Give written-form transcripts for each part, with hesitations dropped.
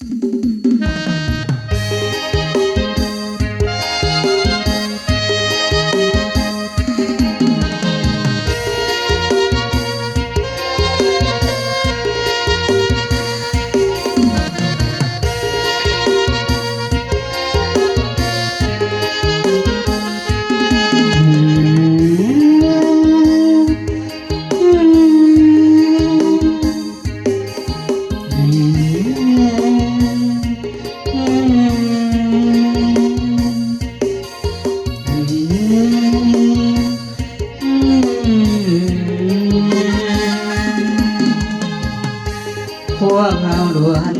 วกเราล้วน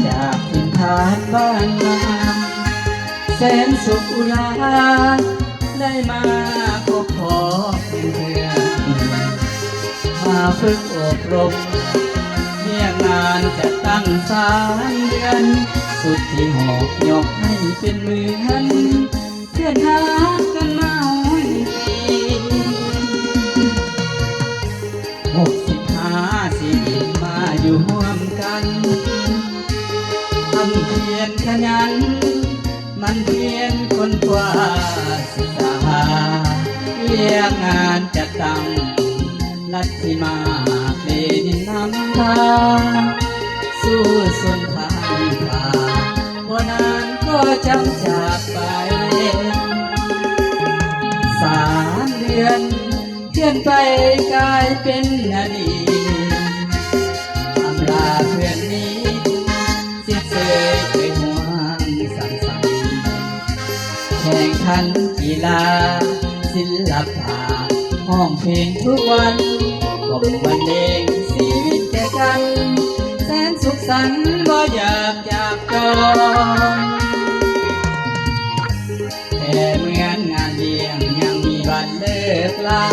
จากถิ่นฐานบ้านนาแสนสุขอุราได้มาพบพอเพื่อนมาฝึกอบรมเยี่ยงงานจะตั้ง3 เดือนสุดที่หอบยกให้เป็นเหมือนเพื่อนหากันมาปี65ชีวิตมาอยู่ร่วมกันทำเพียรขยันมันเพียรคนกว่าศึกษาเรียกงานจัดตั้งลัทธิมาเพลดินนำพาสู้สุนทางผ่าวันนั้นก็จำจากไป3 เดือนเพื่อนไปกลายเป็นอดีตอำลาเพื่อนนี้สิ้นเสยเคยห่วงสังสรรค์แข่งขันกีฬาศิลปะห้องเพลงทุกวันกบวันเด้งชีวิตแก่กันแสนสุขสันต์บ่อยากจากจองแต่เหมือนงานเลี้ยงยังมีวันเลิกลา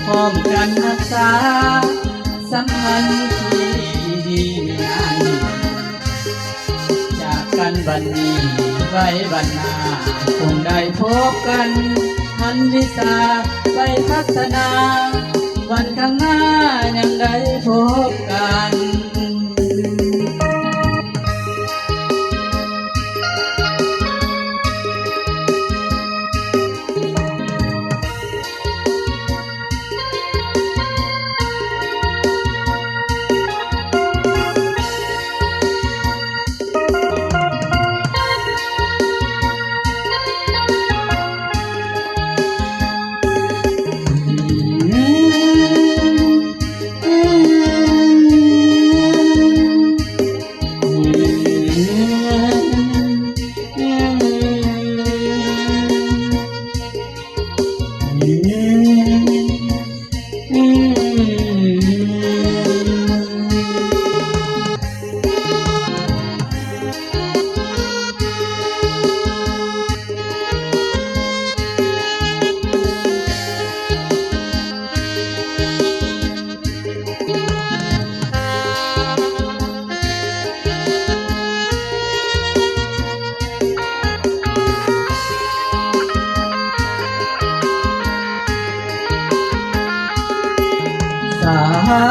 พร้อมกันรักษาสัมพันธ์ที่ดีมีงานจากกันวันนี้ไว้วันหน้าคงได้พบกันหันวิสาไปพัฒนาวันข้างหน้ายังได้พบกัน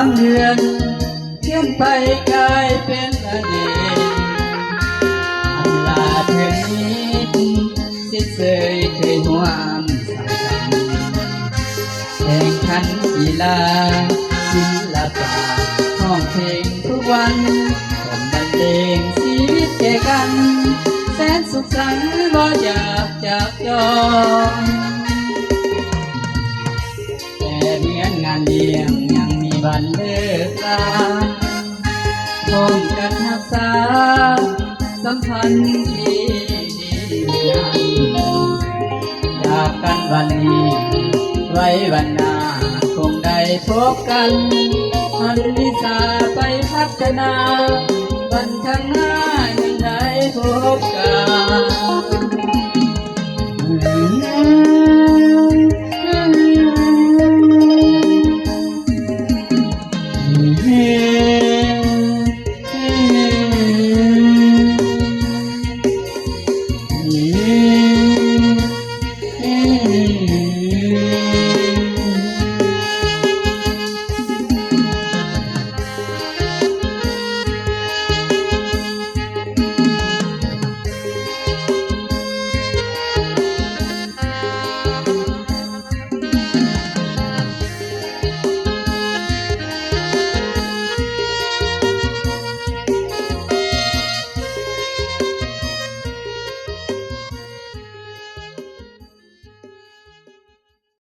3 เดือนเที่ยนไปกลายเป็นอดีตอำลาเธอนี้สิ้นเสยเคยห่วงสังสรรค์แข่งขันกีฬาศิลปะห้องเพลงทุกวันผมบรรเลงชีวิตแก่กันแสนสุขสันต์บ่อยากจากจองแต่เหมือนงานเลี้ยงวันเลิกลาพร้อมกันรักษาสัมพันธ์ที่ดีงามจากกันวันนี้ไว้วันหน้าคงได้พบกันหันวิสาไปพัฒนา